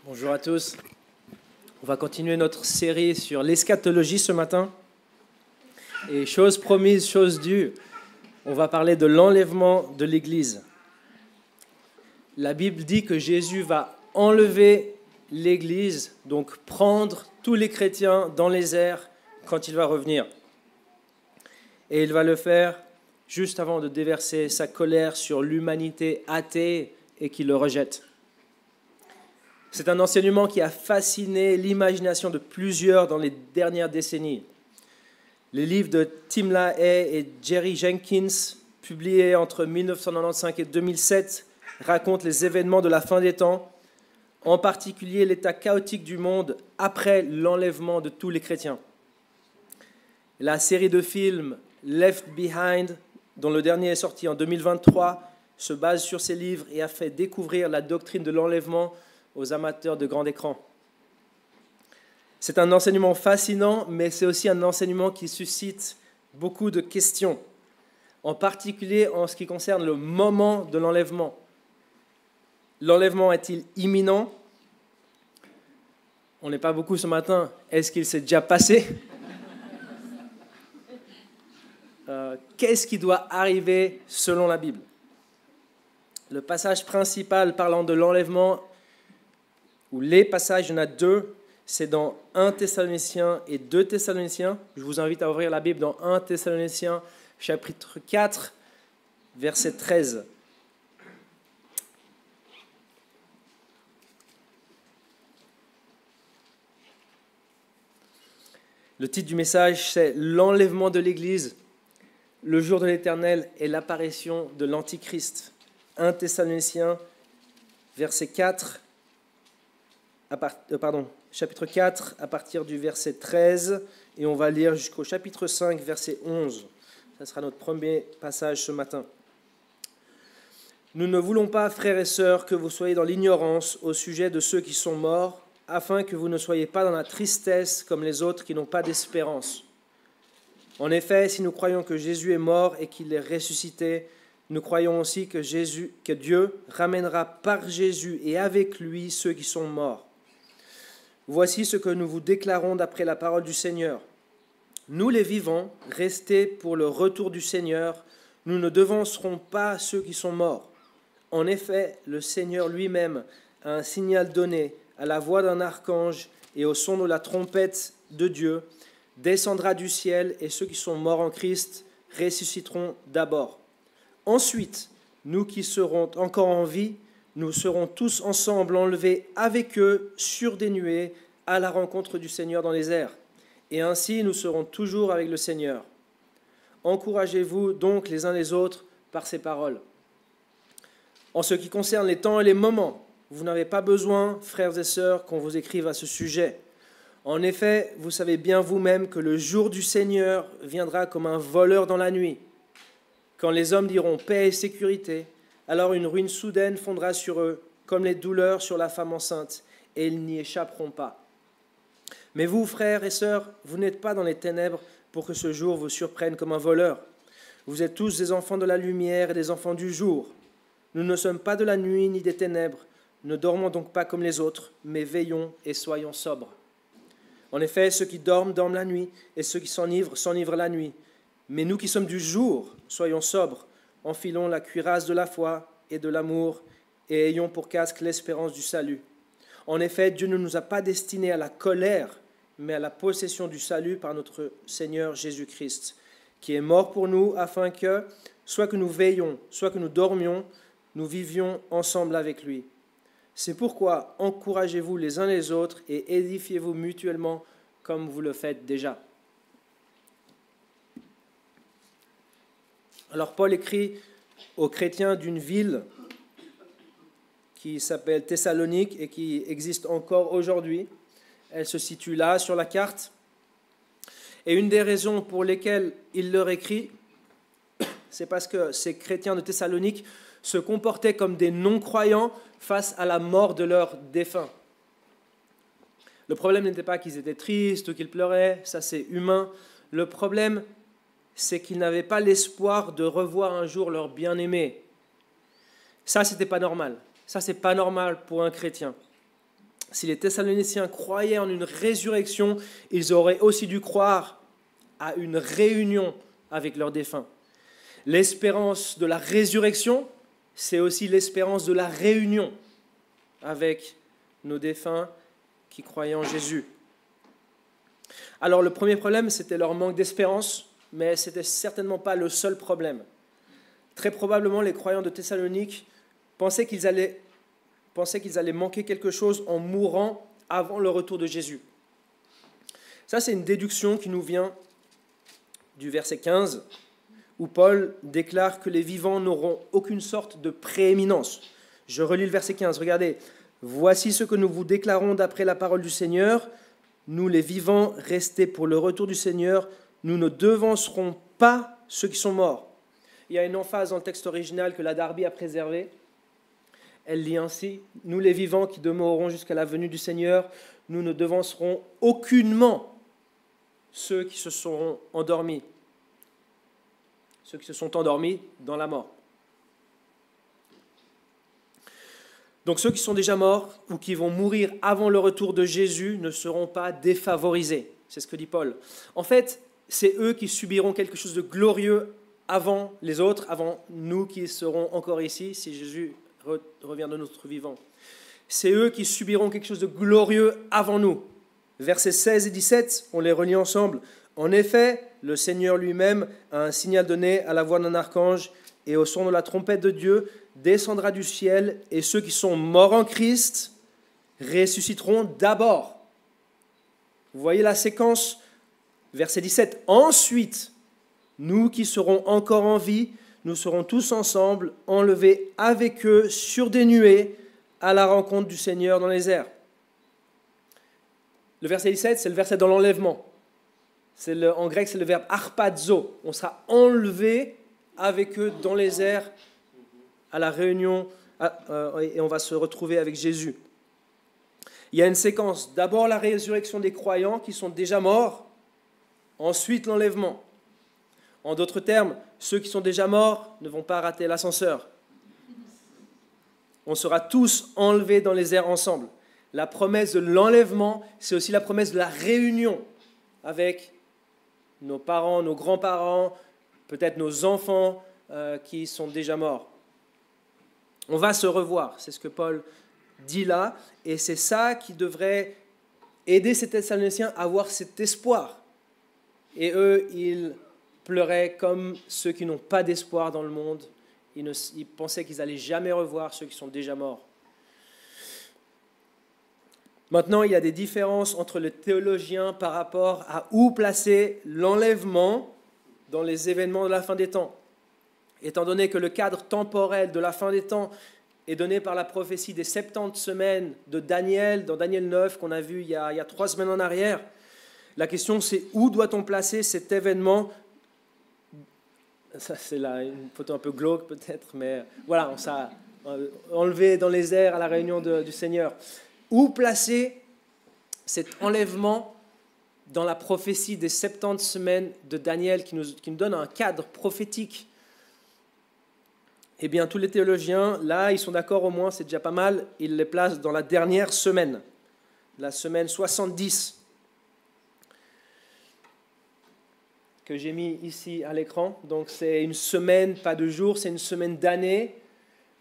Bonjour à tous. On va continuer notre série sur l'eschatologie ce matin. Et chose promise, chose due, on va parler de l'enlèvement de l'Église. La Bible dit que Jésus va enlever l'Église, donc prendre tous les chrétiens dans les airs quand il va revenir. Et il va le faire juste avant de déverser sa colère sur l'humanité athée et qui le rejette. C'est un enseignement qui a fasciné l'imagination de plusieurs dans les dernières décennies. Les livres de Tim LaHaye et Jerry Jenkins, publiés entre 1995 et 2007, racontent les événements de la fin des temps, en particulier l'état chaotique du monde après l'enlèvement de tous les chrétiens. La série de films Left Behind, dont le dernier est sorti en 2023, se base sur ces livres et a fait découvrir la doctrine de l'enlèvement aux amateurs de grand écran. C'est un enseignement fascinant, mais c'est aussi un enseignement qui suscite beaucoup de questions, en particulier en ce qui concerne le moment de l'enlèvement. L'enlèvement est-il imminent? On n'est pas beaucoup ce matin. Est-ce qu'il s'est déjà passé? Qu'est-ce qui doit arriver selon la Bible? Le passage principal parlant de l'enlèvement, ou les passages, il y en a deux, c'est dans 1 Thessaloniciens et 2 Thessaloniciens. Je vous invite à ouvrir la Bible dans 1 Thessaloniciens, chapitre 4, verset 13. Le titre du message, c'est « L'enlèvement de l'Église, le jour de l'Éternel et l'apparition de l'Antichrist ». 1 Thessaloniciens, verset 4, chapitre 4, à partir du verset 13, et on va lire jusqu'au chapitre 5, verset 11. Ce sera notre premier passage ce matin. Nous ne voulons pas, frères et sœurs, que vous soyez dans l'ignorance au sujet de ceux qui sont morts, afin que vous ne soyez pas dans la tristesse comme les autres qui n'ont pas d'espérance. En effet, si nous croyons que Jésus est mort et qu'il est ressuscité, nous croyons aussi que Dieu ramènera par Jésus et avec lui ceux qui sont morts. Voici ce que nous vous déclarons d'après la parole du Seigneur. Nous les vivants, restés pour le retour du Seigneur, nous ne devancerons pas ceux qui sont morts. En effet, le Seigneur lui-même a un signal donné à la voix d'un archange et au son de la trompette de Dieu, descendra du ciel et ceux qui sont morts en Christ ressusciteront d'abord. Ensuite, nous qui serons encore en vie, nous serons tous ensemble enlevés avec eux sur des nuées à la rencontre du Seigneur dans les airs. Et ainsi, nous serons toujours avec le Seigneur. Encouragez-vous donc les uns les autres par ces paroles. En ce qui concerne les temps et les moments, vous n'avez pas besoin, frères et sœurs, qu'on vous écrive à ce sujet. En effet, vous savez bien vous-même que le jour du Seigneur viendra comme un voleur dans la nuit. Quand les hommes diront paix et sécurité, alors une ruine soudaine fondra sur eux, comme les douleurs sur la femme enceinte, et ils n'y échapperont pas. Mais vous, frères et sœurs, vous n'êtes pas dans les ténèbres pour que ce jour vous surprenne comme un voleur. Vous êtes tous des enfants de la lumière et des enfants du jour. Nous ne sommes pas de la nuit ni des ténèbres. Ne dormons donc pas comme les autres, mais veillons et soyons sobres. En effet, ceux qui dorment, dorment la nuit, et ceux qui s'enivrent la nuit. Mais nous qui sommes du jour, soyons sobres, enfilons la cuirasse de la foi et de l'amour, et ayons pour casque l'espérance du salut. En effet, Dieu ne nous a pas destinés à la colère, mais à la possession du salut par notre Seigneur Jésus-Christ, qui est mort pour nous, afin que, soit que nous veillions, soit que nous dormions, nous vivions ensemble avec lui. C'est pourquoi encouragez-vous les uns les autres et édifiez-vous mutuellement comme vous le faites déjà. Alors Paul écrit aux chrétiens d'une ville qui s'appelle Thessalonique et qui existe encore aujourd'hui. Elle se situe là sur la carte. Et une des raisons pour lesquelles il leur écrit, c'est parce que ces chrétiens de Thessalonique se comportaient comme des non-croyants face à la mort de leurs défunts. Le problème n'était pas qu'ils étaient tristes ou qu'ils pleuraient, ça c'est humain. Le problème, c'est qu'ils n'avaient pas l'espoir de revoir un jour leur bien-aimé. Ça, c'était pas normal. Ça, c'est pas normal pour un chrétien. Si les Thessaloniciens croyaient en une résurrection, ils auraient aussi dû croire à une réunion avec leurs défunts. L'espérance de la résurrection, c'est aussi l'espérance de la réunion avec nos défunts qui croyaient en Jésus. Alors le premier problème, c'était leur manque d'espérance, mais ce n'était certainement pas le seul problème. Très probablement, les croyants de Thessalonique pensaient qu'ils allaient manquer quelque chose en mourant avant le retour de Jésus. Ça, c'est une déduction qui nous vient du verset 15, où Paul déclare que les vivants n'auront aucune sorte de prééminence. Je relis le verset 15, regardez. « Voici ce que nous vous déclarons d'après la parole du Seigneur. Nous, les vivants, restés pour le retour du Seigneur, nous ne devancerons pas ceux qui sont morts. » Il y a une emphase dans le texte original que la Darby a préservée. Elle lit ainsi, « Nous les vivants qui demeurerons jusqu'à la venue du Seigneur, nous ne devancerons aucunement ceux qui se seront endormis. » Ceux qui se sont endormis dans la mort. Donc ceux qui sont déjà morts ou qui vont mourir avant le retour de Jésus ne seront pas défavorisés. C'est ce que dit Paul. En fait, c'est eux qui subiront quelque chose de glorieux avant les autres, avant nous qui serons encore ici, si Jésus revient de notre vivant. C'est eux qui subiront quelque chose de glorieux avant nous. Versets 16 et 17, on les relit ensemble. En effet, le Seigneur lui-même a un signal donné à la voix d'un archange et au son de la trompette de Dieu descendra du ciel et ceux qui sont morts en Christ ressusciteront d'abord. Vous voyez la séquence, verset 17. Ensuite, nous qui serons encore en vie, nous serons tous ensemble enlevés avec eux sur des nuées à la rencontre du Seigneur dans les airs. Le verset 17, c'est le verset dans l'enlèvement. En grec, c'est le verbe harpazo. On sera enlevé avec eux dans les airs à la réunion et on va se retrouver avec Jésus. Il y a une séquence. D'abord la résurrection des croyants qui sont déjà morts, ensuite l'enlèvement. En d'autres termes, ceux qui sont déjà morts ne vont pas rater l'ascenseur. On sera tous enlevés dans les airs ensemble. La promesse de l'enlèvement, c'est aussi la promesse de la réunion avec nos parents, nos grands-parents, peut-être nos enfants qui sont déjà morts. On va se revoir, c'est ce que Paul dit là, et c'est ça qui devrait aider ces Thessaloniciens à avoir cet espoir. Et eux, ils pleuraient comme ceux qui n'ont pas d'espoir dans le monde. Ils pensaient qu'ils n'allaient jamais revoir ceux qui sont déjà morts. Maintenant, il y a des différences entre les théologiens par rapport à où placer l'enlèvement dans les événements de la fin des temps. Étant donné que le cadre temporel de la fin des temps est donné par la prophétie des 70 semaines de Daniel, dans Daniel 9, qu'on a vu il y a 3 semaines en arrière, la question c'est où doit-on placer cet événement? Ça, c'est là une photo un peu glauque peut-être, mais voilà, on s'est enlevé dans les airs à la réunion du Seigneur. Où placer cet enlèvement dans la prophétie des 70 semaines de Daniel qui nous donne un cadre prophétique? Eh bien, tous les théologiens, là, ils sont d'accord au moins, c'est déjà pas mal, ils les placent dans la dernière semaine, la semaine 70, que j'ai mis ici à l'écran. Donc, c'est une semaine, pas de jours, c'est une semaine d'année.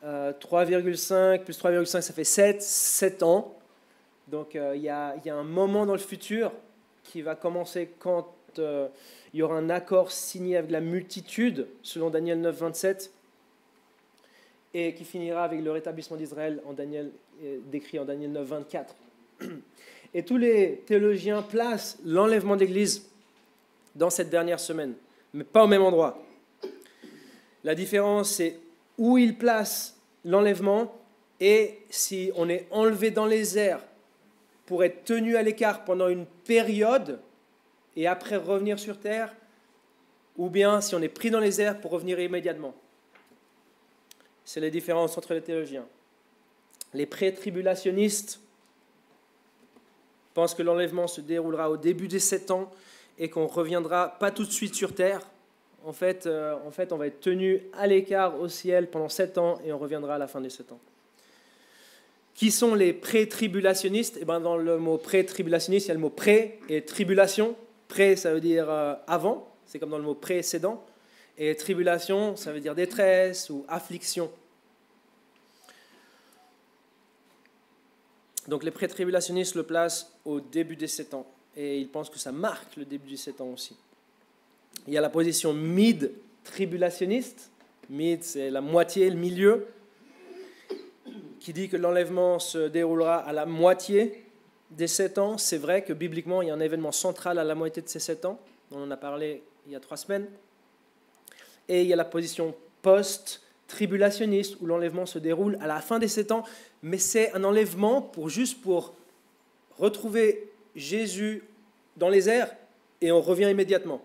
3,5 plus 3,5, ça fait 7 ans. Donc, il y a un moment dans le futur qui va commencer quand il y aura un accord signé avec la multitude, selon Daniel 9, 27, et qui finira avec le rétablissement d'Israël décrit en Daniel 9, 24. Et tous les théologiens placent l'enlèvement d'Église dans cette dernière semaine, mais pas au même endroit. La différence, c'est où ils placent l'enlèvement et si on est enlevé dans les airs pour être tenu à l'écart pendant une période et après revenir sur terre, ou bien si on est pris dans les airs pour revenir immédiatement. C'est la différence entre les théologiens. Les pré-tribulationnistes pensent que l'enlèvement se déroulera au début des 7 ans et qu'on ne reviendra pas tout de suite sur terre. En fait, on va être tenu à l'écart au ciel pendant 7 ans et on reviendra à la fin des 7 ans. Qui sont les pré-tribulationnistes? Eh ben, dans le mot pré-tribulationniste, il y a le mot pré et tribulation. Pré, ça veut dire avant, c'est comme dans le mot précédent. Et tribulation, ça veut dire détresse ou affliction. Donc les pré-tribulationnistes le placent au début des 7 ans. Et ils pensent que ça marque le début des 7 ans aussi. Il y a la position mid-tribulationniste. Mid, c'est la moitié, le milieu, qui dit que l'enlèvement se déroulera à la moitié des 7 ans. C'est vrai que bibliquement, il y a un événement central à la moitié de ces 7 ans. On en a parlé il y a 3 semaines. Et il y a la position post-tribulationniste, où l'enlèvement se déroule à la fin des 7 ans. Mais c'est un enlèvement juste pour retrouver Jésus dans les airs, et on revient immédiatement.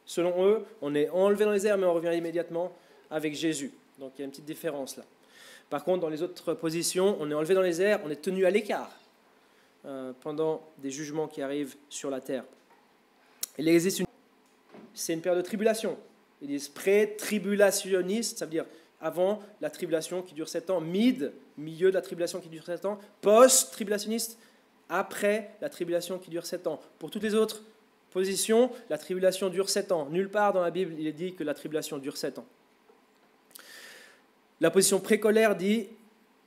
Selon eux, on est enlevé dans les airs, mais on revient immédiatement avec Jésus. Donc il y a une petite différence là. Par contre, dans les autres positions, on est enlevé dans les airs, on est tenu à l'écart pendant des jugements qui arrivent sur la terre. Il existe c'est une période de tribulation. Ils disent pré-tribulationniste, ça veut dire avant la tribulation qui dure 7 ans, milieu de la tribulation qui dure 7 ans, post-tribulationniste, après la tribulation qui dure 7 ans. Pour toutes les autres positions, la tribulation dure 7 ans. Nulle part dans la Bible, il est dit que la tribulation dure 7 ans. La position précolère dit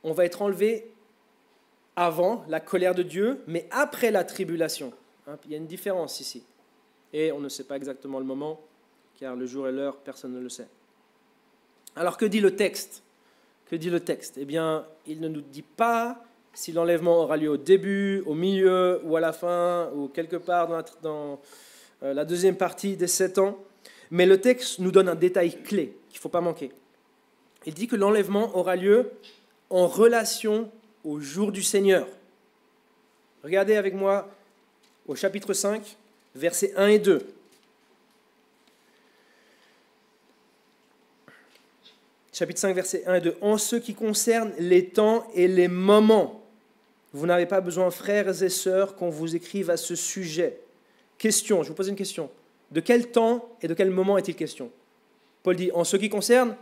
on va être enlevé avant la colère de Dieu, mais après la tribulation. Il y a une différence ici. Et on ne sait pas exactement le moment, car le jour et l'heure, personne ne le sait. Alors que dit le texte? Que dit le texte? Eh bien, il ne nous dit pas si l'enlèvement aura lieu au début, au milieu ou à la fin, ou quelque part dans la deuxième partie des 7 ans. Mais le texte nous donne un détail clé qu'il ne faut pas manquer. Il dit que l'enlèvement aura lieu en relation au jour du Seigneur. Regardez avec moi au chapitre 5, versets 1 et 2. Chapitre 5, versets 1 et 2. En ce qui concerne les temps et les moments, vous n'avez pas besoin, frères et sœurs, qu'on vous écrive à ce sujet. Question, je vous pose une question. De quel temps et de quel moment est-il question? Paul dit, en ce qui concerne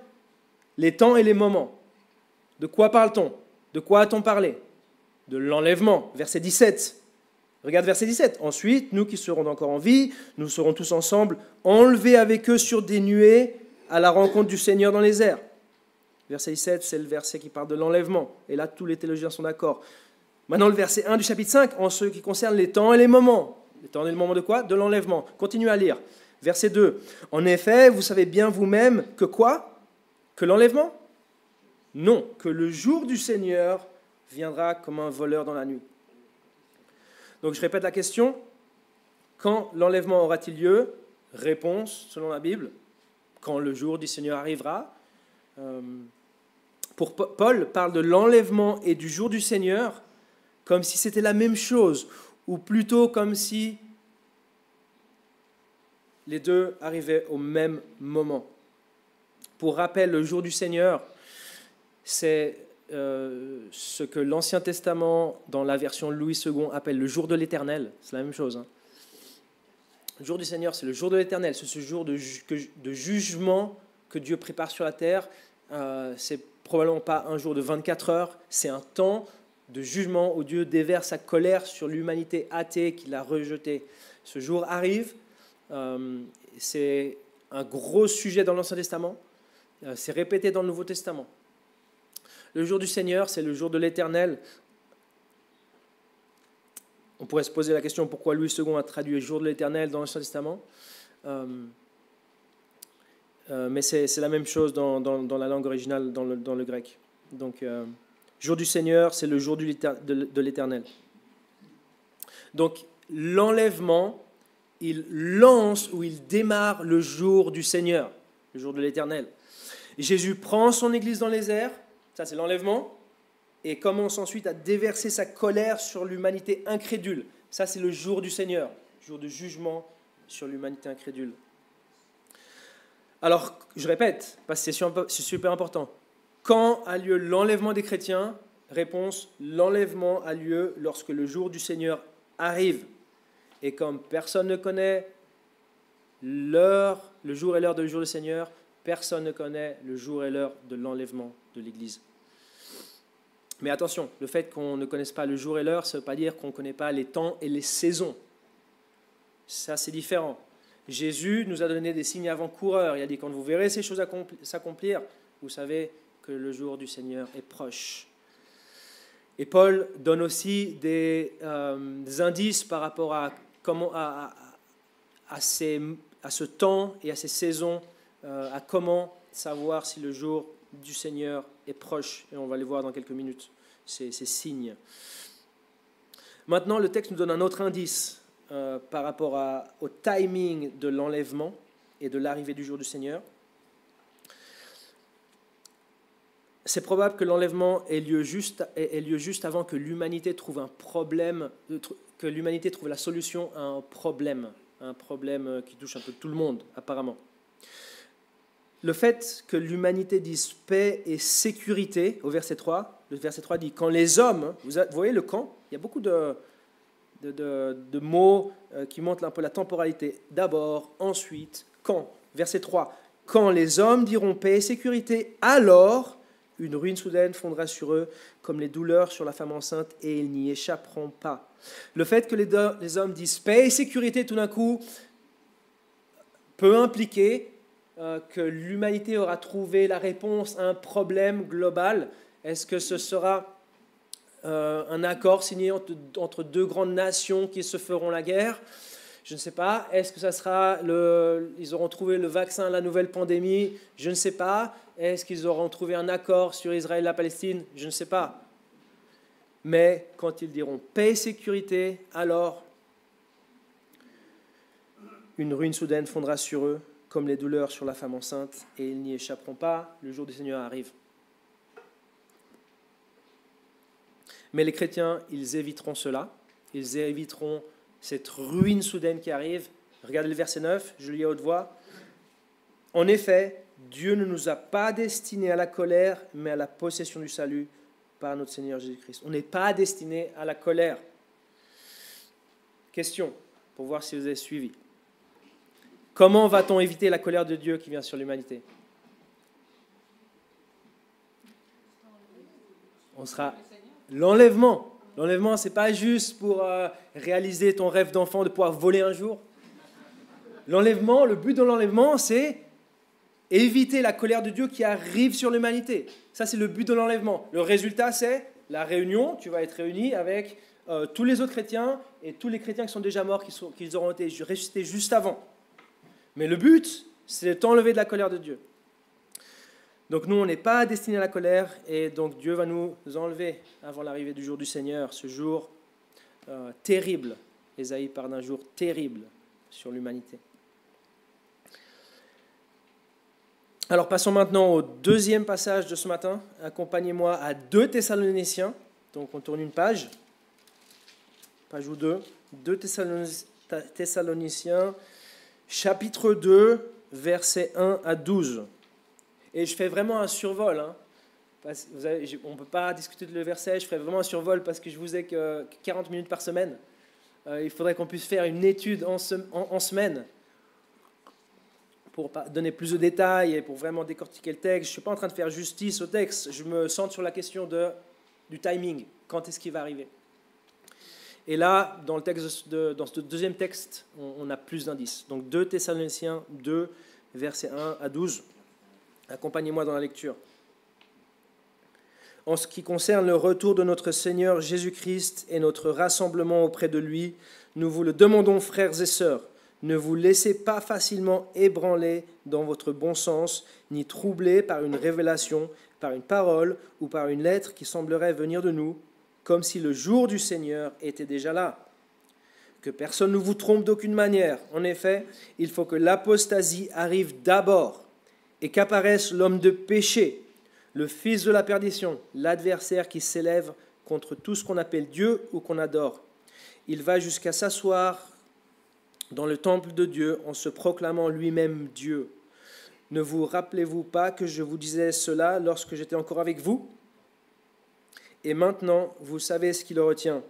les temps et les moments. De quoi parle-t-on? De quoi a-t-on parlé? De l'enlèvement. Verset 17. Regarde verset 17. Ensuite, nous qui serons encore en vie, nous serons tous ensemble enlevés avec eux sur des nuées à la rencontre du Seigneur dans les airs. Verset 17, c'est le verset qui parle de l'enlèvement. Et là, tous les théologiens sont d'accord. Maintenant, le verset 1 du chapitre 5, en ce qui concerne les temps et les moments. Les temps et les moments de quoi? De l'enlèvement. Continuez à lire. Verset 2. En effet, vous savez bien vous-même que quoi? Que l'enlèvement? Non, que le jour du Seigneur viendra comme un voleur dans la nuit. Donc je répète la question. Quand l'enlèvement aura-t-il lieu? Réponse, selon la Bible, quand le jour du Seigneur arrivera. Paul parle de l'enlèvement et du jour du Seigneur comme si c'était la même chose, ou plutôt comme si les deux arrivaient au même moment. Pour rappel, le jour du Seigneur, c'est ce que l'Ancien Testament, dans la version Louis II, appelle le jour de l'Éternel. C'est la même chose. Le jour du Seigneur, c'est le jour de l'Éternel. C'est ce jour de jugement que Dieu prépare sur la terre. C'est probablement pas un jour de 24 heures. C'est un temps de jugement où Dieu déverse sa colère sur l'humanité athée qu'il a rejetée. Ce jour arrive. C'est un gros sujet dans l'Ancien Testament. C'est répété dans le Nouveau Testament. Le jour du Seigneur, c'est le jour de l'Éternel. On pourrait se poser la question pourquoi Louis II a traduit le jour de l'Éternel dans l'Ancien Testament. Mais c'est la même chose dans la langue originale, dans le grec. Donc, jour du Seigneur, c'est le jour de l'Éternel. Donc, l'enlèvement, il lance ou il démarre le jour du Seigneur, le jour de l'Éternel. Jésus prend son Église dans les airs, ça c'est l'enlèvement, et commence ensuite à déverser sa colère sur l'humanité incrédule. Ça c'est le jour du Seigneur, jour de jugement sur l'humanité incrédule. Alors, je répète, parce que c'est super important. Quand a lieu l'enlèvement des chrétiens? Réponse, l'enlèvement a lieu lorsque le jour du Seigneur arrive. Et comme personne ne connaît le jour et l'heure du jour du Seigneur, personne ne connaît le jour et l'heure de l'enlèvement de l'Église. Mais attention, le fait qu'on ne connaisse pas le jour et l'heure, ça ne veut pas dire qu'on ne connaît pas les temps et les saisons. Ça, c'est différent. Jésus nous a donné des signes avant-coureurs. Il a dit, quand vous verrez ces choses s'accomplir, vous savez que le jour du Seigneur est proche. Et Paul donne aussi des indices par rapport à ce temps et à ces saisons, à comment savoir si le jour du Seigneur est proche. Et on va les voir dans quelques minutes, ces signes. Maintenant, le texte nous donne un autre indice par rapport au timing de l'enlèvement et de l'arrivée du jour du Seigneur. C'est probable que l'enlèvement ait lieu juste avant que l'humanité trouve un problème, que l'humanité trouve la solution à un problème qui touche un peu tout le monde, apparemment. Le fait que l'humanité dise paix et sécurité, au verset 3, le verset 3 dit « Quand les hommes », vous voyez le « quand », il y a beaucoup de mots qui montrent un peu la temporalité. D'abord, ensuite, quand. Verset 3, « Quand les hommes diront paix et sécurité, alors une ruine soudaine fondra sur eux comme les douleurs sur la femme enceinte et ils n'y échapperont pas. » Le fait que les hommes disent paix et sécurité tout d'un coup peut impliquer que l'humanité aura trouvé la réponse à un problème global. Est-ce que ce sera un accord signé entre deux grandes nations qui se feront la guerre? Je ne sais pas. Est-ce que ça sera ils auront trouvé le vaccin à la nouvelle pandémie? Je ne sais pas. Est-ce qu'ils auront trouvé un accord sur Israël et la Palestine? Je ne sais pas. Mais quand ils diront paix et sécurité, alors une ruine soudaine fondra sur eux comme les douleurs sur la femme enceinte et ils n'y échapperont pas. Le jour du Seigneur arrive. Mais les chrétiens, ils éviteront cela. Ils éviteront cette ruine soudaine qui arrive. Regardez le verset 9, je lis à haute voix. En effet, Dieu ne nous a pas destinés à la colère, mais à la possession du salut par notre Seigneur Jésus-Christ. On n'est pas destinés à la colère. Question, pour voir si vous avez suivi. Comment va-t-on éviter la colère de Dieu qui vient sur l'humanité? On sera l'enlèvement. L'enlèvement, ce n'est pas juste pour réaliser ton rêve d'enfant de pouvoir voler un jour. L'enlèvement, le but de l'enlèvement, c'est éviter la colère de Dieu qui arrive sur l'humanité. Ça, c'est le but de l'enlèvement. Le résultat, c'est la réunion. Tu vas être réuni avec tous les autres chrétiens et tous les chrétiens qui sont déjà morts, qui auront été ressuscités juste avant. Mais le but, c'est de t'enlever de la colère de Dieu. Donc nous, on n'est pas destinés à la colère, et donc Dieu va nous enlever avant l'arrivée du jour du Seigneur, ce jour terrible. Ésaïe parle d'un jour terrible sur l'humanité. Alors passons maintenant au deuxième passage de ce matin. Accompagnez-moi à 2 Thessaloniciens. Donc on tourne une page. Page ou 2. 2 Thessaloniciens, chapitre 2, versets 1 à 12. Et je fais vraiment un survol. On ne peut pas discuter de le verset. Je ferai vraiment un survol parce que je vous ai que 40 minutes par semaine. Il faudrait qu'on puisse faire une étude en semaine pour donner plus de détails et pour vraiment décortiquer le texte. Je ne suis pas en train de faire justice au texte. Je me centre sur la question du timing. Quand est-ce qu'il va arriver? Et là, dans ce deuxième texte, on a plus d'indices. Donc 2 Thessaloniciens 2, versets 1 à 12. Accompagnez-moi dans la lecture. En ce qui concerne le retour de notre Seigneur Jésus-Christ et notre rassemblement auprès de lui, nous vous le demandons, frères et sœurs, ne vous laissez pas facilement ébranler dans votre bon sens, ni troubler par une révélation, par une parole ou par une lettre qui semblerait venir de nous, comme si le jour du Seigneur était déjà là. Que personne ne vous trompe d'aucune manière. En effet, il faut que l'apostasie arrive d'abord et qu'apparaisse l'homme de péché, le fils de la perdition, l'adversaire qui s'élève contre tout ce qu'on appelle Dieu ou qu'on adore. Il va jusqu'à s'asseoir dans le temple de Dieu en se proclamant lui-même Dieu. Ne vous rappelez-vous pas que je vous disais cela lorsque j'étais encore avec vous? Et maintenant, vous savez ce qui le retient,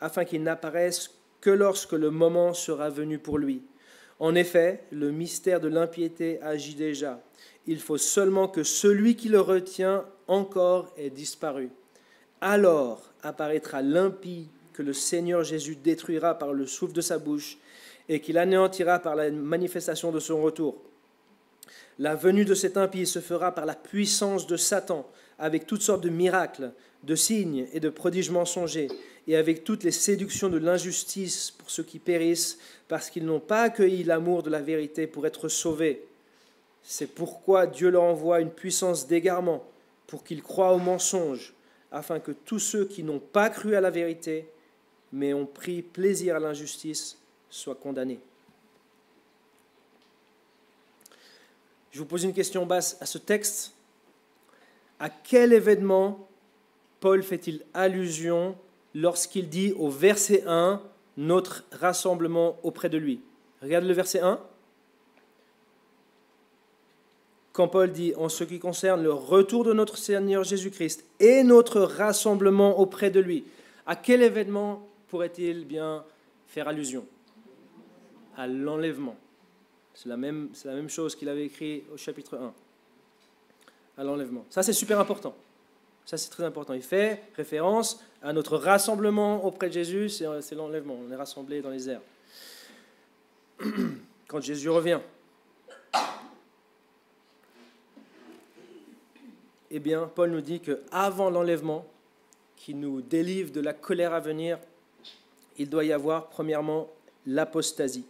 afin qu'il n'apparaisse que lorsque le moment sera venu pour lui. En effet, le mystère de l'impiété agit déjà. Il faut seulement que celui qui le retient encore ait disparu. Alors apparaîtra l'impie que le Seigneur Jésus détruira par le souffle de sa bouche et qu'il anéantira par la manifestation de son retour. La venue de cet impie se fera par la puissance de Satan, avec toutes sortes de miracles, de signes et de prodiges mensongers, et avec toutes les séductions de l'injustice pour ceux qui périssent, parce qu'ils n'ont pas accueilli l'amour de la vérité pour être sauvés. C'est pourquoi Dieu leur envoie une puissance d'égarement, pour qu'ils croient au mensonge, afin que tous ceux qui n'ont pas cru à la vérité, mais ont pris plaisir à l'injustice, soient condamnés. Je vous pose une question basse à ce texte. À quel événement Paul fait-il allusion lorsqu'il dit au verset 1, notre rassemblement auprès de lui? Regarde le verset 1. Quand Paul dit, en ce qui concerne le retour de notre Seigneur Jésus-Christ et notre rassemblement auprès de lui, à quel événement pourrait-il bien faire allusion? À l'enlèvement. C'est la même chose qu'il avait écrit au chapitre 1, à l'enlèvement. Ça, c'est super important. Ça, c'est très important. Il fait référence à notre rassemblement auprès de Jésus, c'est l'enlèvement. On est rassemblés dans les airs. Quand Jésus revient. Eh bien, Paul nous dit qu'avant l'enlèvement, qui nous délivre de la colère à venir, il doit y avoir, premièrement, l'apostasie.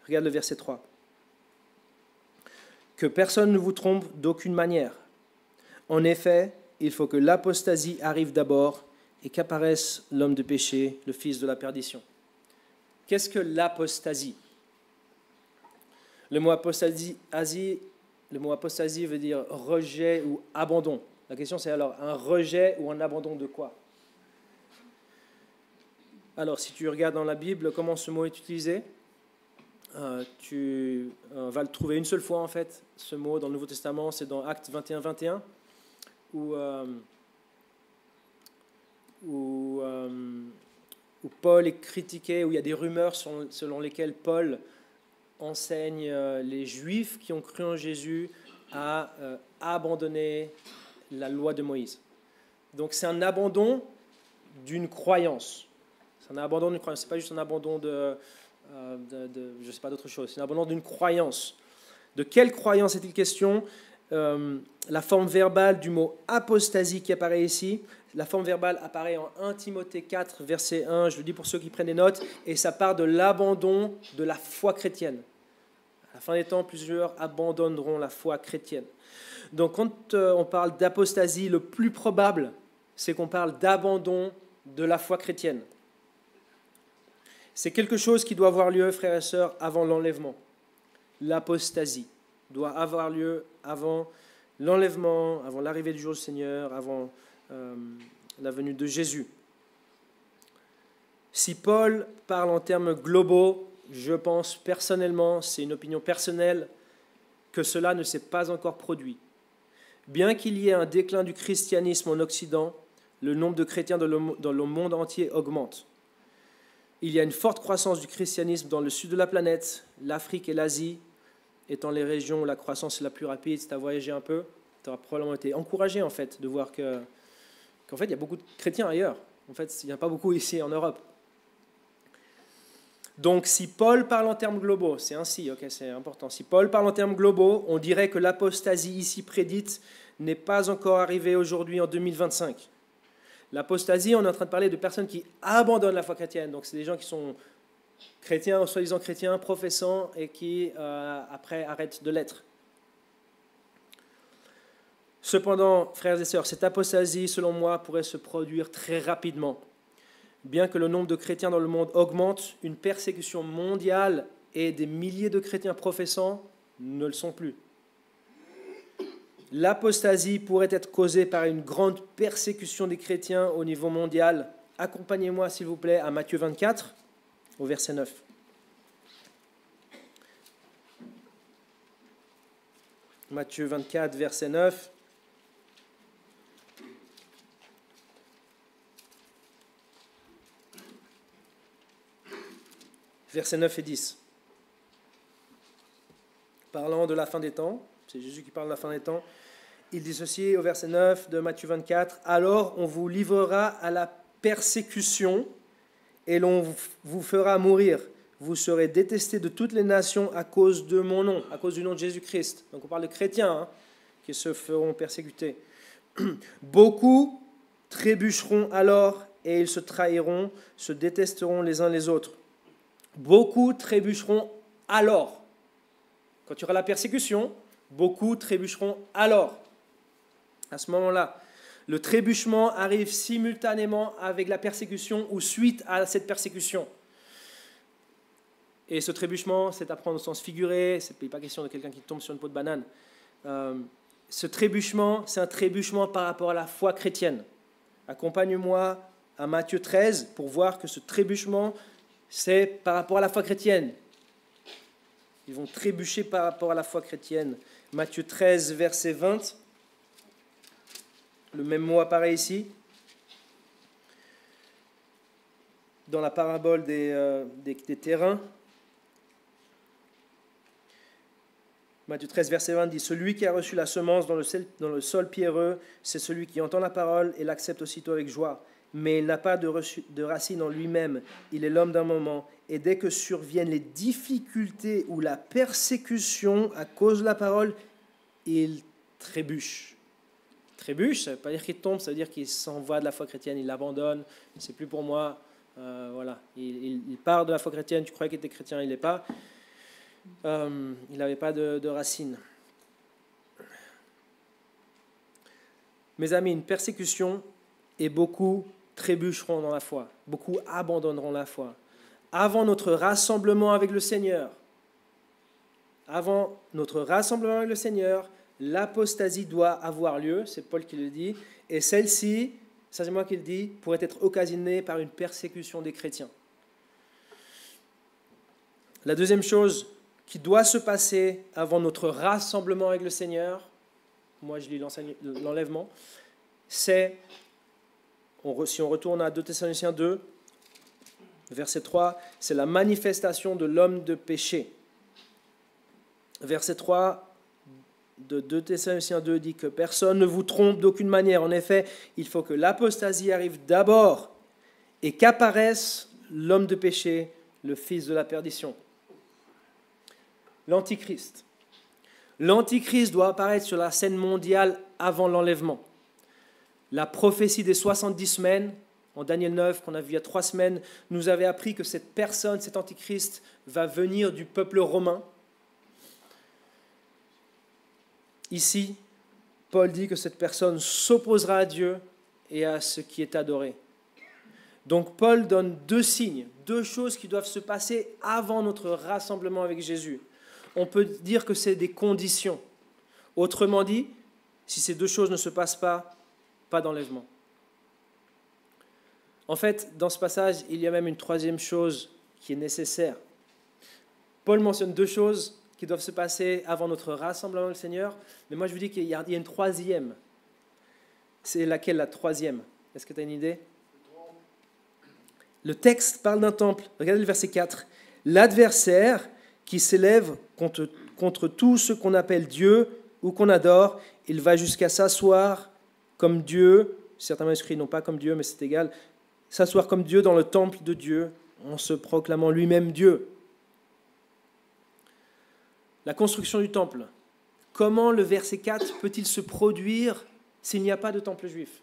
Regarde le verset 3. Que personne ne vous trompe d'aucune manière. En effet, il faut que l'apostasie arrive d'abord et qu'apparaisse l'homme de péché, le fils de la perdition. Qu'est-ce que l'apostasie? Le mot apostasie veut dire rejet ou abandon. La question c'est alors un rejet ou un abandon de quoi? Alors si tu regardes dans la Bible comment ce mot est utilisé, tu vas le trouver une seule fois en fait, ce mot dans le Nouveau Testament, c'est dans Actes 21-21, où Paul est critiqué, où il y a des rumeurs selon lesquelles Paul enseigne les Juifs qui ont cru en Jésus à abandonner la loi de Moïse. Donc c'est un abandon d'une croyance. C'est un abandon d'une croyance, c'est pas juste un abandon je sais pas d'autre chose, c'est un abandon d'une croyance. De quelle croyance est-il question? La forme verbale du mot apostasie qui apparaît ici, la forme verbale apparaît en 1 Timothée 4, verset 1, je le dis pour ceux qui prennent des notes, et ça part de l'abandon de la foi chrétienne. À la fin des temps, plusieurs abandonneront la foi chrétienne. Donc quand on parle d'apostasie, le plus probable, c'est qu'on parle d'abandon de la foi chrétienne. C'est quelque chose qui doit avoir lieu, frères et sœurs, avant l'enlèvement. L'apostasie doit avoir lieu avant l'enlèvement, avant l'arrivée du jour du Seigneur, avant la venue de Jésus. Si Paul parle en termes globaux, je pense personnellement, c'est une opinion personnelle, que cela ne s'est pas encore produit. Bien qu'il y ait un déclin du christianisme en Occident, le nombre de chrétiens dans le monde entier augmente. Il y a une forte croissance du christianisme dans le sud de la planète, l'Afrique et l'Asie étant les régions où la croissance est la plus rapide. Si tu as voyagé un peu, tu auras probablement été encouragé en fait, de voir qu'en fait, il y a beaucoup de chrétiens ailleurs. En fait, il n'y en a pas beaucoup ici en Europe. Donc, si Paul parle en termes globaux, c'est ainsi, ok, c'est important. Si Paul parle en termes globaux, on dirait que l'apostasie ici prédite n'est pas encore arrivée aujourd'hui en 2025. L'apostasie, on est en train de parler de personnes qui abandonnent la foi chrétienne. Donc, c'est des gens qui sont chrétiens, ou soi-disant chrétiens, professants, et qui, après, arrêtent de l'être. Cependant, frères et sœurs, cette apostasie, selon moi, pourrait se produire très rapidement. Bien que le nombre de chrétiens dans le monde augmente, une persécution mondiale et des milliers de chrétiens professants ne le sont plus. L'apostasie pourrait être causée par une grande persécution des chrétiens au niveau mondial. Accompagnez-moi, s'il vous plaît, à Matthieu 24, au verset 9. Matthieu 24, verset 9. Versets 9 et 10. Parlant de la fin des temps, c'est Jésus qui parle de la fin des temps. Il dit ceci au verset 9 de Matthieu 24, « Alors on vous livrera à la persécution et l'on vous fera mourir. Vous serez détestés de toutes les nations à cause de mon nom, à cause du nom de Jésus-Christ. » Donc on parle de chrétiens hein, qui se feront persécuter. « Beaucoup trébucheront alors et ils se trahiront, se détesteront les uns les autres. » Beaucoup trébucheront alors. Quand il y aura la persécution, beaucoup trébucheront alors. À ce moment-là, le trébuchement arrive simultanément avec la persécution ou suite à cette persécution. Et ce trébuchement, c'est à prendre au sens figuré, ce n'est pas question de quelqu'un qui tombe sur une peau de banane. Ce trébuchement, c'est un trébuchement par rapport à la foi chrétienne. Accompagne-moi à Matthieu 13 pour voir que ce trébuchement, c'est par rapport à la foi chrétienne. Ils vont trébucher par rapport à la foi chrétienne. Matthieu 13, verset 20. Le même mot apparaît ici. Dans la parabole des terrains. Matthieu 13, verset 20 dit « Celui qui a reçu la semence dans le sol pierreux, c'est celui qui entend la parole et l'accepte aussitôt avec joie. Mais il n'a pas de racine en lui-même, il est l'homme d'un moment. Et dès que surviennent les difficultés ou la persécution à cause de la parole, il trébuche. » Trébuche, ça ne veut pas dire qu'il tombe, ça veut dire qu'il s'en va de la foi chrétienne, il l'abandonne, c'est plus pour moi. Voilà. Il part de la foi chrétienne, tu croyais qu'il était chrétien, il ne l'est pas. Il n'avait pas de racines. Mes amis, une persécution et beaucoup trébucheront dans la foi, beaucoup abandonneront la foi. Avant notre rassemblement avec le Seigneur, l'apostasie doit avoir lieu, c'est Paul qui le dit, et celle-ci, ça c'est moi qui le dis, pourrait être occasionnée par une persécution des chrétiens. La deuxième chose qui doit se passer avant notre rassemblement avec le Seigneur, moi je lis l'enlèvement, c'est, si on retourne à 2 Thessaloniciens 2, verset 3, c'est la manifestation de l'homme de péché. Verset 3 de 2 Thessaloniciens 2 dit que personne ne vous trompe d'aucune manière. En effet, il faut que l'apostasie arrive d'abord et qu'apparaisse l'homme de péché, le fils de la perdition. L'Antichrist. L'Antichrist doit apparaître sur la scène mondiale avant l'enlèvement. La prophétie des 70 semaines, en Daniel 9, qu'on a vu il y a 3 semaines, nous avait appris que cette personne, cet Antichrist, va venir du peuple romain. Ici, Paul dit que cette personne s'opposera à Dieu et à ce qui est adoré. Donc Paul donne 2 signes, 2 choses qui doivent se passer avant notre rassemblement avec Jésus. On peut dire que c'est des conditions. Autrement dit, si ces 2 choses ne se passent pas, pas d'enlèvement. En fait, dans ce passage, il y a même une 3e chose qui est nécessaire. Paul mentionne 2 choses qui doivent se passer avant notre rassemblement avec le Seigneur, mais moi je vous dis qu'il y a une 3e. C'est laquelle la 3e? Est-ce que tu as une idée? Le texte parle d'un temple. Regardez le verset 4. L'adversaire qui s'élève contre tout ce qu'on appelle Dieu ou qu'on adore, il va jusqu'à s'asseoir comme Dieu, certains manuscrits non pas comme Dieu, mais c'est égal, s'asseoir comme Dieu dans le temple de Dieu, en se proclamant lui-même Dieu. La construction du temple. Comment le verset 4 peut-il se produire s'il n'y a pas de temple juif?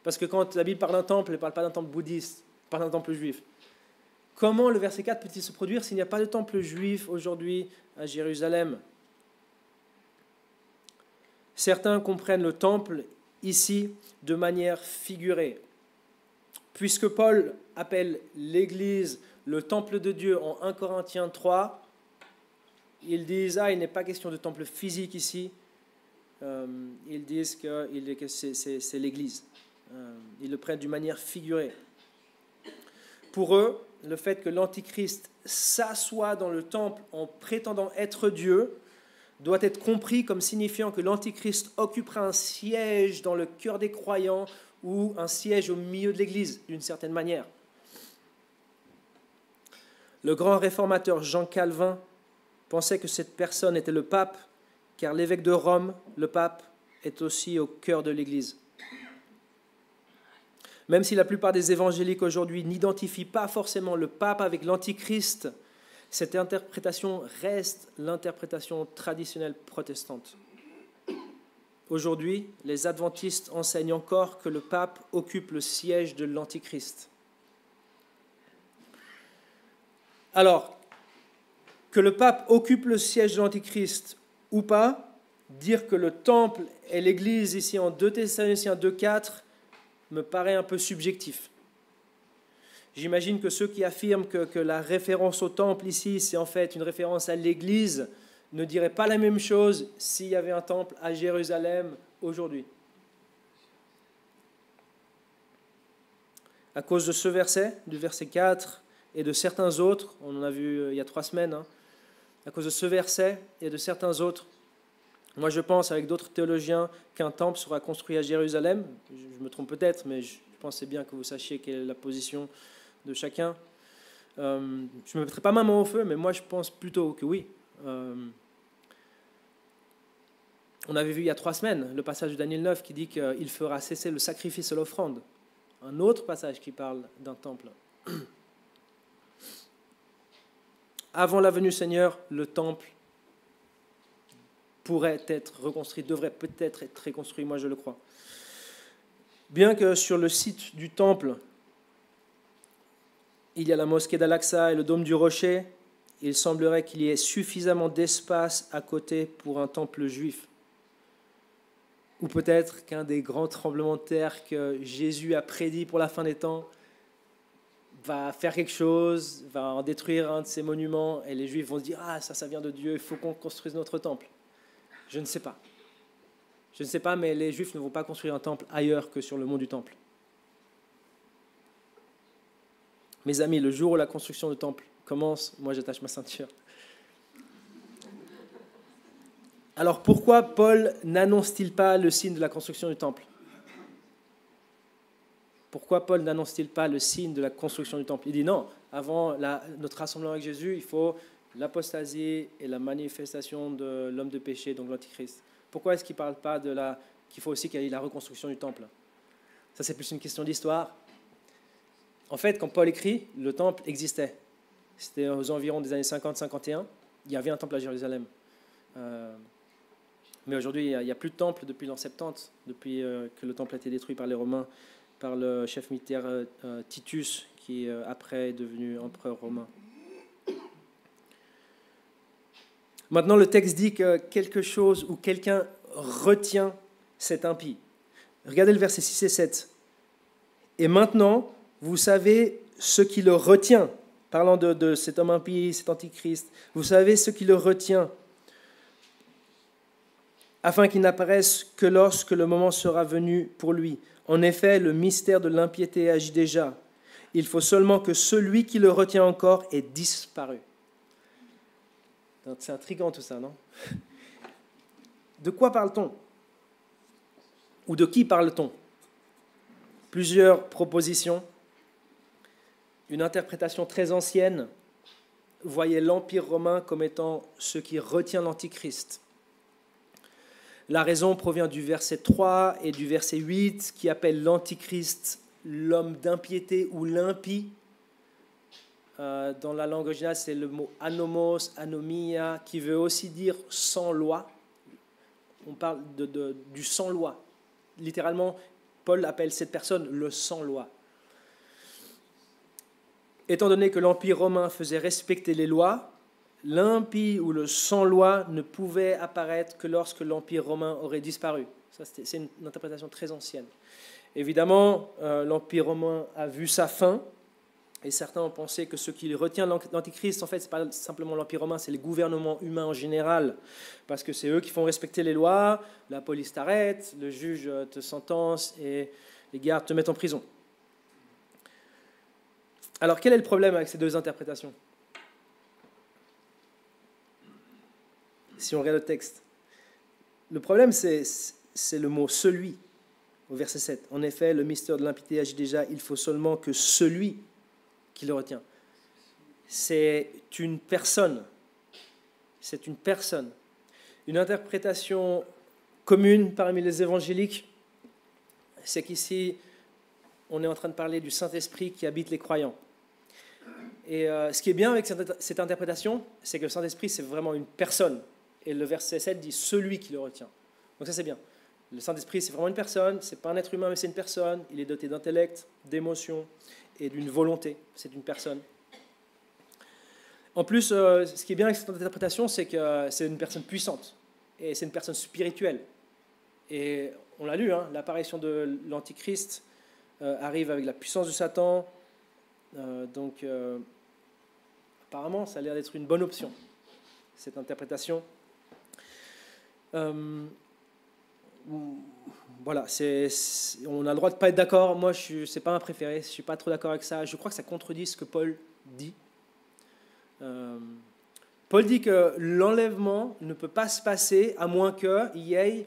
Parce que quand la Bible parle d'un temple, elle ne parle pas d'un temple bouddhiste, elle parle d'un temple juif. Comment le verset 4 peut-il se produire s'il n'y a pas de temple juif aujourd'hui à Jérusalem? Certains comprennent le temple ici de manière figurée. Puisque Paul appelle l'Église le temple de Dieu en 1 Corinthiens 3, ils disent « Ah, il n'est pas question de temple physique ici. » Ils disent que c'est l'Église. Ils le prennent d'une manière figurée. Pour eux, le fait que l'Antichrist s'assoit dans le temple en prétendant être Dieu doit être compris comme signifiant que l'Antichrist occupera un siège dans le cœur des croyants ou un siège au milieu de l'Église, d'une certaine manière. Le grand réformateur Jean Calvin pensait que cette personne était le pape, car l'évêque de Rome, le pape, est aussi au cœur de l'Église. Même si la plupart des évangéliques aujourd'hui n'identifient pas forcément le pape avec l'antichrist, cette interprétation reste l'interprétation traditionnelle protestante. Aujourd'hui, les adventistes enseignent encore que le pape occupe le siège de l'antichrist. Alors, que le pape occupe le siège de l'antichrist ou pas, dire que le temple est l'Église ici en 2 Thessaloniciens 2,4 me paraît un peu subjectif. J'imagine que ceux qui affirment que la référence au temple ici, c'est en fait une référence à l'Église, ne diraient pas la même chose s'il y avait un temple à Jérusalem aujourd'hui. À cause de ce verset, du verset 4, et de certains autres, on en a vu il y a 3 semaines, à cause de ce verset et de certains autres, moi je pense avec d'autres théologiens qu'un temple sera construit à Jérusalem. Je me trompe peut-être, mais je pense bien que vous sachiez quelle est la position de chacun. Je ne me mettrai pas ma main au feu, mais moi je pense plutôt que oui. On avait vu il y a 3 semaines le passage de Daniel 9 qui dit qu'il fera cesser le sacrifice et l'offrande. Un autre passage qui parle d'un temple. Avant la venue du Seigneur, le temple pourrait être reconstruit, devrait peut-être être reconstruit, moi je le crois. Bien que sur le site du temple, il y a la mosquée d'Al-Aqsa et le dôme du rocher, il semblerait qu'il y ait suffisamment d'espace à côté pour un temple juif. Ou peut-être qu'un des grands tremblements de terre que Jésus a prédit pour la fin des temps va faire quelque chose, va en détruire un de ces monuments, et les Juifs vont se dire « Ah, ça vient de Dieu, il faut qu'on construise notre temple. » Je ne sais pas. Je ne sais pas, mais les Juifs ne vont pas construire un temple ailleurs que sur le mont du Temple. Mes amis, le jour où la construction du temple commence, moi j'attache ma ceinture. Alors pourquoi Paul n'annonce-t-il pas le signe de la construction du temple ? Pourquoi Paul n'annonce-t-il pas le signe de la construction du temple ? Il dit non, avant notre rassemblement avec Jésus, il faut l'apostasie et la manifestation de l'homme de péché, donc l'antichrist. Pourquoi est-ce qu'il ne parle pas qu'il faut aussi qu'il y ait la reconstruction du temple ? Ça, c'est plus une question d'histoire. En fait, quand Paul écrit, le temple existait. C'était aux environs des années 50-51. Il y avait un temple à Jérusalem. Mais aujourd'hui, il n'y a plus de temple depuis l'an 70, depuis que le temple a été détruit par les Romains, par le chef militaire Titus, qui après est devenu empereur romain. Maintenant, le texte dit que quelque chose ou quelqu'un retient cet impie. Regardez le verset 6 et 7. « Et maintenant, vous savez ce qui le retient. » Parlant de cet homme impie, cet antichrist. « Vous savez ce qui le retient, afin qu'il n'apparaisse que lorsque le moment sera venu pour lui. En effet, le mystère de l'impiété agit déjà. Il faut seulement que celui qui le retient encore ait disparu. » C'est intriguant tout ça, non ? De quoi parle-t-on ? Ou de qui parle-t-on ? Plusieurs propositions. Une interprétation très ancienne voyait l'Empire romain comme étant ce qui retient l'Antichrist. La raison provient du verset 3 et du verset 8 qui appelle l'Antichrist l'homme d'impiété ou l'impie. Dans la langue originale, c'est le mot anomos, anomia, qui veut aussi dire sans loi. On parle du sans loi. Littéralement, Paul appelle cette personne le sans loi. Étant donné que l'Empire romain faisait respecter les lois, l'impie ou le sans loi ne pouvait apparaître que lorsque l'Empire romain aurait disparu. Ça, c'est une interprétation très ancienne. Évidemment, l'Empire romain a vu sa fin. Et certains ont pensé que ce qui retient l'Antichrist, en fait, ce n'est pas simplement l'Empire romain, c'est les gouvernements humains en général. Parce que c'est eux qui font respecter les lois, la police t'arrête, le juge te sentence et les gardes te mettent en prison. Alors, quel est le problème avec ces deux interprétations ? Si on regarde le texte. Le problème, c'est le mot « celui » au verset 7. En effet, le mystère de l'impiété agit déjà, il faut seulement que celui qui le retient. C'est une personne. C'est une personne. Une interprétation commune parmi les évangéliques, c'est qu'ici, on est en train de parler du Saint-Esprit qui habite les croyants. Et ce qui est bien avec cette interprétation, c'est que le Saint-Esprit, c'est vraiment une personne. Et le verset 7 dit « celui qui le retient ». Donc ça, c'est bien. Le Saint-Esprit, c'est vraiment une personne. Ce n'est pas un être humain, mais c'est une personne. Il est doté d'intellect, d'émotion et d'une volonté. C'est une personne. En plus, ce qui est bien avec cette interprétation, c'est que c'est une personne puissante. Et c'est une personne spirituelle. Et on l'a lu, hein, l'apparition de l'Antichrist arrive avec la puissance de Satan. Donc, apparemment, ça a l'air d'être une bonne option, cette interprétation. Voilà, on a le droit de ne pas être d'accord. Moi, ce n'est pas ma préférée. Je ne suis pas trop d'accord avec ça. Je crois que ça contredit ce que Paul dit. Paul dit que l'enlèvement ne peut pas se passer à moins qu'il y ait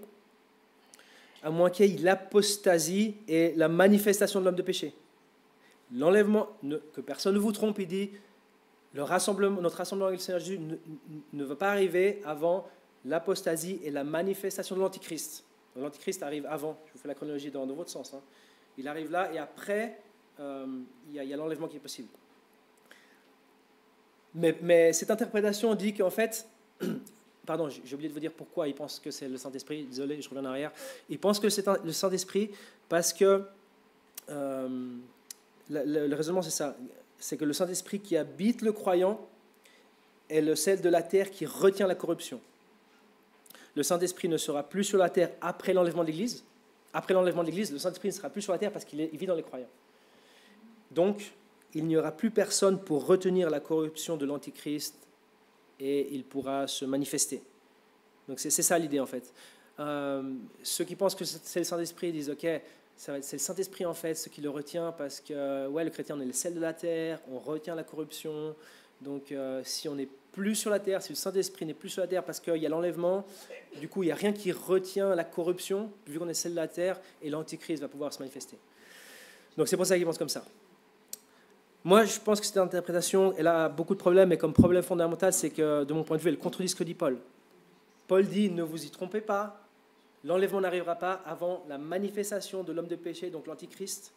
l'apostasie et la manifestation de l'homme de péché. L'enlèvement, que personne ne vous trompe, il dit, notre rassemblement avec le Seigneur Jésus ne va pas arriver avant l'apostasie et la manifestation de l'Antichrist. L'Antichrist arrive avant, je vous fais la chronologie dans votre sens. Hein. Il arrive là et après, il y a l'enlèvement qui est possible. Mais cette interprétation dit qu'en fait, pardon, j'ai oublié de vous dire pourquoi il pense que c'est le Saint-Esprit, désolé, je reviens en arrière. Il pense que c'est le Saint-Esprit parce que le raisonnement c'est ça, c'est que le Saint-Esprit qui habite le croyant est le sel de la terre qui retient la corruption. Le Saint-Esprit ne sera plus sur la terre après l'enlèvement de l'Église. Après l'enlèvement de l'Église, le Saint-Esprit ne sera plus sur la terre parce qu'il vit dans les croyants. Donc, il n'y aura plus personne pour retenir la corruption de l'Antichrist et il pourra se manifester. Donc c'est ça l'idée en fait. Ceux qui pensent que c'est le Saint-Esprit disent ok, c'est le Saint-Esprit en fait ce qui le retient parce que ouais, le chrétien on est le sel de la terre, on retient la corruption. Donc si on n'est plus sur la terre, si le Saint-Esprit n'est plus sur la terre parce qu'il y a l'enlèvement, du coup il n'y a rien qui retient la corruption vu qu'on est le sel de la terre et l'Antichrist va pouvoir se manifester. Donc c'est pour ça qu'ils pensent comme ça. Moi, je pense que cette interprétation, elle a beaucoup de problèmes, mais comme problème fondamental, c'est que, de mon point de vue, elle contredit ce que dit Paul. Paul dit, ne vous y trompez pas, l'enlèvement n'arrivera pas avant la manifestation de l'homme de péché, donc l'Antichrist.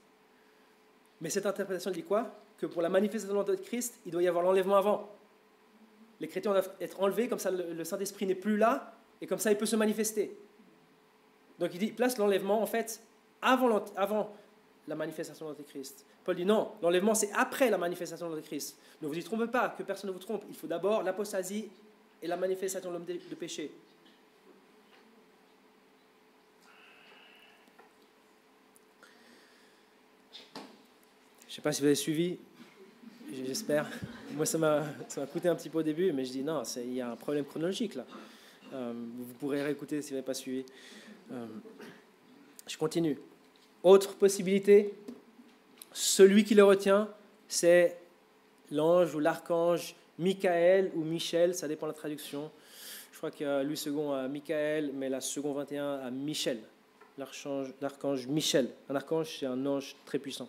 Mais cette interprétation dit quoi? Que pour la manifestation de l'Antichrist, il doit y avoir l'enlèvement avant. Les chrétiens doivent être enlevés, comme ça le Saint-Esprit n'est plus là, et comme ça il peut se manifester. Donc il dit, place l'enlèvement, en fait, avant la manifestation de l'Antéchrist. Paul dit non, l'enlèvement c'est après la manifestation de l'Antéchrist. Ne vous y trompez pas, que personne ne vous trompe. Il faut d'abord l'apostasie et la manifestation de l'homme de péché. Je ne sais pas si vous avez suivi, j'espère. Moi ça m'a coûté un petit peu au début, mais je dis non, il y a un problème chronologique là. Vous pourrez réécouter si vous n'avez pas suivi. Je continue. Autre possibilité, celui qui le retient, c'est l'ange ou l'archange Michael ou Michel, ça dépend de la traduction. Je crois que Louis II a Michael, mais la seconde 21 a Michel, l'archange Michel. Un archange, c'est un ange très puissant.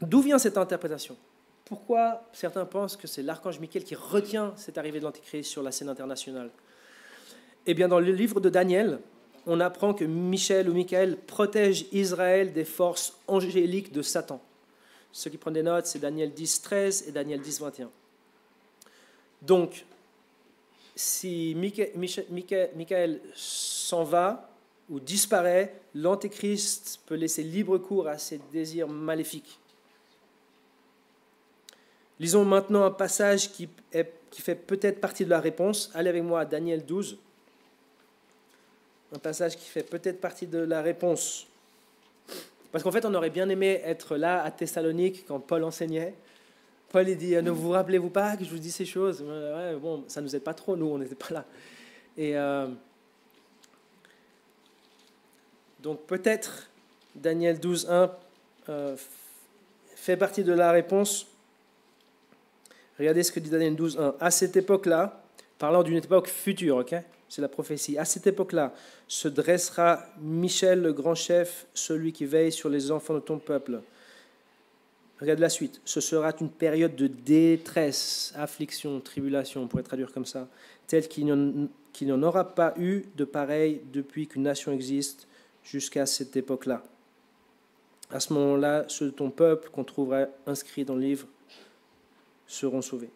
D'où vient cette interprétation? Pourquoi certains pensent que c'est l'archange Michael qui retient cette arrivée de l'Antéchrist sur la scène internationale? Eh bien, dans le livre de Daniel, on apprend que Michel ou Michael protège Israël des forces angéliques de Satan. Ceux qui prennent des notes, c'est Daniel 10, 13 et Daniel 10, 21. Donc, si Michael s'en va ou disparaît, l'Antéchrist peut laisser libre cours à ses désirs maléfiques. Lisons maintenant un passage qui fait peut-être partie de la réponse. Allez avec moi à Daniel 12. Un passage qui fait peut-être partie de la réponse. Parce qu'en fait, on aurait bien aimé être là à Thessalonique quand Paul enseignait. Paul il dit, ne vous rappelez-vous pas que je vous dis ces choses? Ouais, bon, ça ne nous aide pas trop, nous, on n'était pas là. Et donc peut-être Daniel 12, 1 fait partie de la réponse. Regardez ce que dit Daniel 12, 1. À cette époque-là, parlant d'une époque future, ok? C'est la prophétie. À cette époque-là, se dressera Michel, le grand chef, celui qui veille sur les enfants de ton peuple. Regarde la suite. Ce sera une période de détresse, affliction, tribulation, on pourrait traduire comme ça, telle qu'il n'y en aura pas eu de pareil depuis qu'une nation existe jusqu'à cette époque-là. À ce moment-là, ceux de ton peuple qu'on trouvera inscrits dans le livre seront sauvés.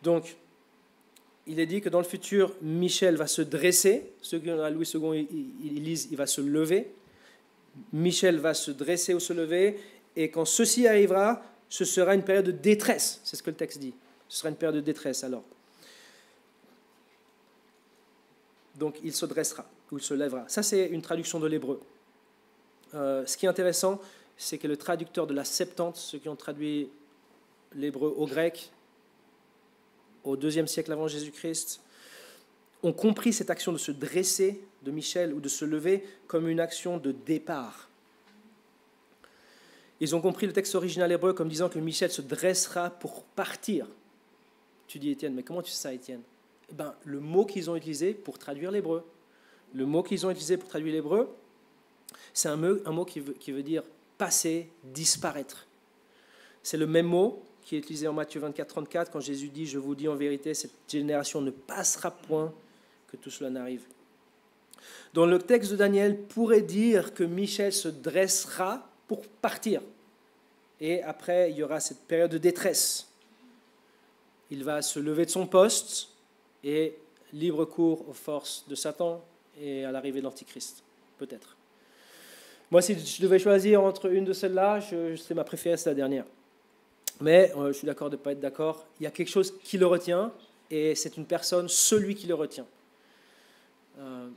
Donc, il est dit que dans le futur, Michel va se dresser. Ceux qui ont la Louis II, ils lisent, il va se lever. Michel va se dresser ou se lever. Et quand ceci arrivera, ce sera une période de détresse. C'est ce que le texte dit. Ce sera une période de détresse alors. Donc, il se dressera ou il se lèvera. Ça, c'est une traduction de l'hébreu. Ce qui est intéressant, c'est que le traducteur de la Septante, ceux qui ont traduit l'hébreu au grec, au IIe siècle avant Jésus-Christ, ont compris cette action de se dresser de Michel ou de se lever comme une action de départ. Ils ont compris le texte original hébreu comme disant que Michel se dressera pour partir. Tu dis, Étienne, mais comment tu sais ça, Étienne ? Le mot qu'ils ont utilisé pour traduire l'hébreu. Le mot qu'ils ont utilisé pour traduire l'hébreu, c'est un mot qui veut dire passer, disparaître. C'est le même mot qui est utilisé en Matthieu 24, 34, quand Jésus dit « Je vous dis en vérité, cette génération ne passera point que tout cela n'arrive. » Donc le texte de Daniel pourrait dire que Michel se dressera pour partir. Et après, il y aura cette période de détresse. Il va se lever de son poste et libre cours aux forces de Satan et à l'arrivée de l'Antichrist, peut-être. Moi, si je devais choisir entre une de celles-là, c'est ma préférée, c'est la dernière. Mais je suis d'accord de ne pas être d'accord. Il y a quelque chose qui le retient, et c'est une personne, celui qui le retient.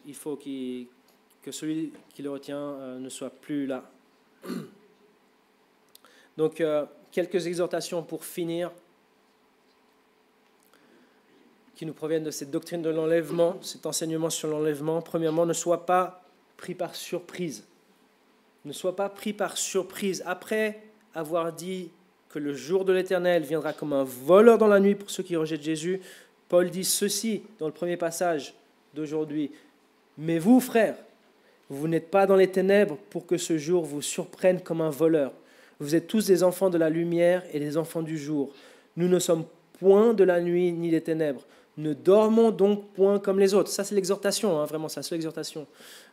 Il faut que celui qui le retient ne soit plus là. Donc, quelques exhortations pour finir, qui nous proviennent de cette doctrine de l'enlèvement, cet enseignement sur l'enlèvement. Premièrement, ne sois pas pris par surprise. Ne sois pas pris par surprise. Après avoir dit que le jour de l'Éternel viendra comme un voleur dans la nuit pour ceux qui rejettent Jésus, Paul dit ceci dans le premier passage d'aujourd'hui. « Mais vous, frères, vous n'êtes pas dans les ténèbres pour que ce jour vous surprenne comme un voleur. Vous êtes tous des enfants de la lumière et des enfants du jour. Nous ne sommes point de la nuit ni des ténèbres. Ne dormons donc point comme les autres. » Ça, c'est l'exhortation, vraiment, c'est la seule exhortation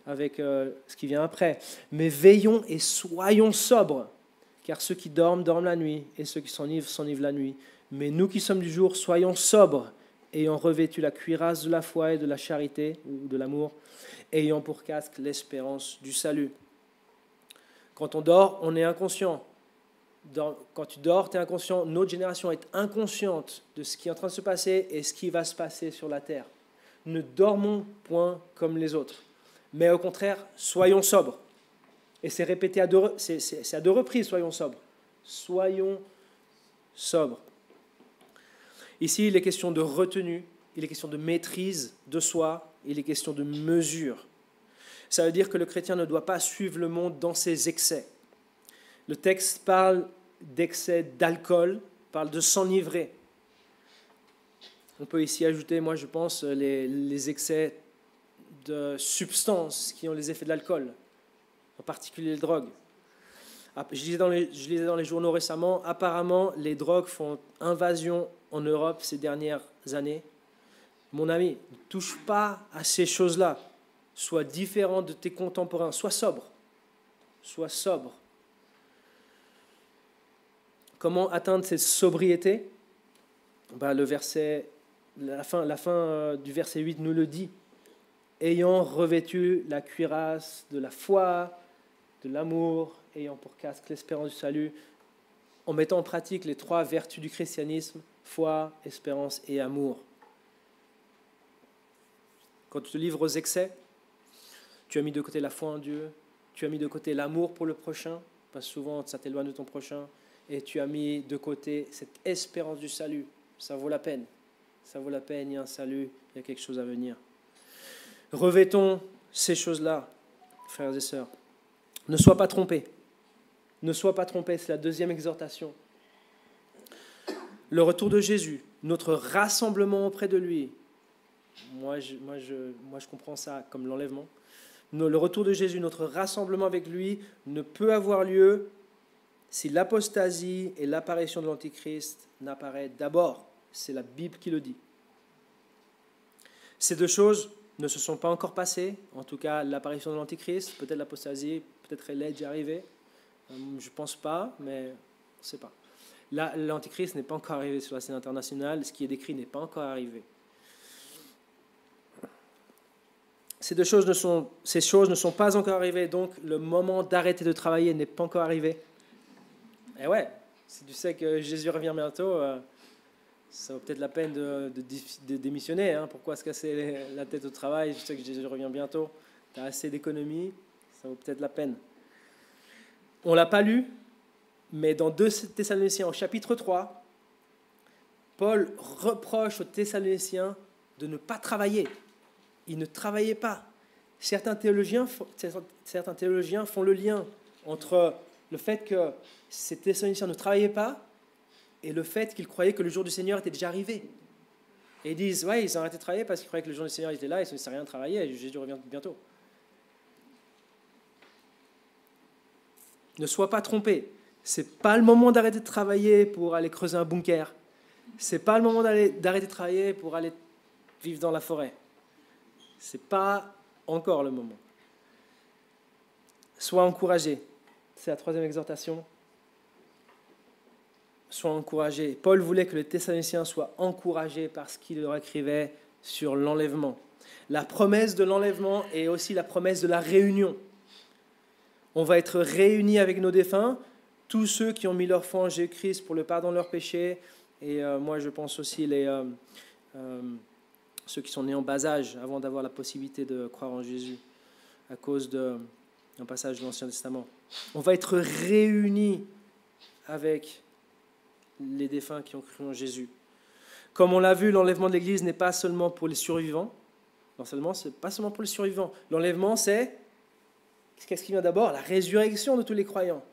avec ce qui vient après. « Mais veillons et soyons sobres, car ceux qui dorment, dorment la nuit, et ceux qui s'enivrent, s'enivrent la nuit. Mais nous qui sommes du jour, soyons sobres, ayant revêtu la cuirasse de la foi et de la charité, ou de l'amour, ayant pour casque l'espérance du salut. » Quand on dort, on est inconscient. Quand tu dors, tu es inconscient. Notre génération est inconsciente de ce qui est en train de se passer et ce qui va se passer sur la terre. Ne dormons point comme les autres. Mais au contraire, soyons sobres. Et c'est répété à deux reprises, soyons sobres. Soyons sobres. Ici, il est question de retenue, il est question de maîtrise de soi, il est question de mesure. Ça veut dire que le chrétien ne doit pas suivre le monde dans ses excès. Le texte parle d'excès d'alcool, parle de s'enivrer. On peut ici ajouter, moi je pense, les excès de substances qui ont les effets de l'alcool, en particulier les drogues. Je lisais dans les journaux récemment, apparemment les drogues font invasion en Europe ces dernières années. Mon ami, ne touche pas à ces choses-là. Sois différent de tes contemporains. Sois sobre. Sois sobre. Comment atteindre cette sobriété ? La fin du verset 8 nous le dit. Ayant revêtu la cuirasse de la foi, de l'amour, ayant pour casque l'espérance du salut, en mettant en pratique les 3 vertus du christianisme, foi, espérance et amour. Quand tu te livres aux excès, tu as mis de côté la foi en Dieu, tu as mis de côté l'amour pour le prochain, parce que souvent ça t'éloigne de ton prochain, et tu as mis de côté cette espérance du salut. Ça vaut la peine. Ça vaut la peine, il y a un salut, il y a quelque chose à venir. Revêtons ces choses-là, frères et sœurs. Ne sois pas trompé. Ne sois pas trompé, c'est la deuxième exhortation. Le retour de Jésus, notre rassemblement auprès de lui, moi je comprends ça comme l'enlèvement. Le retour de Jésus, notre rassemblement avec lui, ne peut avoir lieu si l'apostasie et l'apparition de l'Antichrist n'apparaissent d'abord, c'est la Bible qui le dit. Ces deux choses ne se sont pas encore passées, en tout cas l'apparition de l'Antichrist, peut-être l'apostasie, peut-être elle est déjà arrivée, je ne pense pas, mais on ne sait pas. Là, l'Antichrist n'est pas encore arrivé sur la scène internationale, ce qui est décrit n'est pas encore arrivé. Ces choses ne sont pas encore arrivées, donc le moment d'arrêter de travailler n'est pas encore arrivé. Et ouais, si tu sais que Jésus revient bientôt, ça vaut peut-être la peine de démissionner. Hein. Pourquoi se casser la tête au travail? Je sais que Jésus revient bientôt, tu as assez d'économies, ça vaut peut-être la peine. On ne l'a pas lu, mais dans 2 Thessaloniciens, au chapitre 3, Paul reproche aux Thessaloniciens de ne pas travailler. Ils ne travaillaient pas. Certains théologiens font le lien entre le fait que ces Thessaloniciens ne travaillaient pas et le fait qu'ils croyaient que le jour du Seigneur était déjà arrivé. Et ils disent, ouais, ils ont arrêté de travailler parce qu'ils croyaient que le jour du Seigneur était là, ils ne savaient rien travailler, et Jésus revient bientôt. Ne sois pas trompé. Ce n'est pas le moment d'arrêter de travailler pour aller creuser un bunker. Ce n'est pas le moment d'arrêter de travailler pour aller vivre dans la forêt. Ce n'est pas encore le moment. Sois encouragé. C'est la 3e exhortation. Sois encouragé. Paul voulait que les Thessaloniciens soient encouragés par ce qu'il leur écrivait sur l'enlèvement. La promesse de l'enlèvement est aussi la promesse de la réunion. On va être réunis avec nos défunts, tous ceux qui ont mis leur foi en Jésus-Christ pour le pardon de leurs péchés. Et moi, je pense aussi ceux qui sont nés en bas âge avant d'avoir la possibilité de croire en Jésus à cause d'un passage de l'Ancien Testament. On va être réunis avec les défunts qui ont cru en Jésus. Comme on l'a vu, l'enlèvement de l'Église n'est pas seulement pour les survivants. Non, ce n'est pas seulement pour les survivants. L'enlèvement, c'est, qu'est-ce qui vient d'abord? La résurrection de tous les croyants.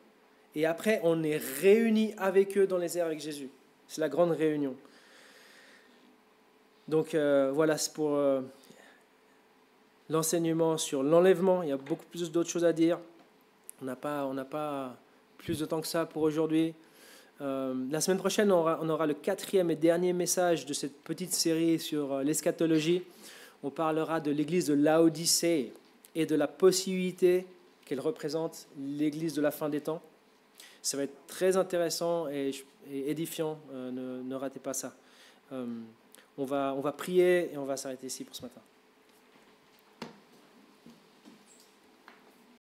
Et après, on est réunis avec eux dans les airs avec Jésus. C'est la grande réunion. Donc voilà, c'est pour l'enseignement sur l'enlèvement. Il y a beaucoup plus d'autres choses à dire. On n'a pas plus de temps que ça pour aujourd'hui. La semaine prochaine, on aura le 4e et dernier message de cette petite série sur l'eschatologie. On parlera de l'église de Laodicée et de la possibilité qu'elle représente l'église de la fin des temps. Ça va être très intéressant et édifiant. Ne ratez pas ça. On va prier et on va s'arrêter ici pour ce matin.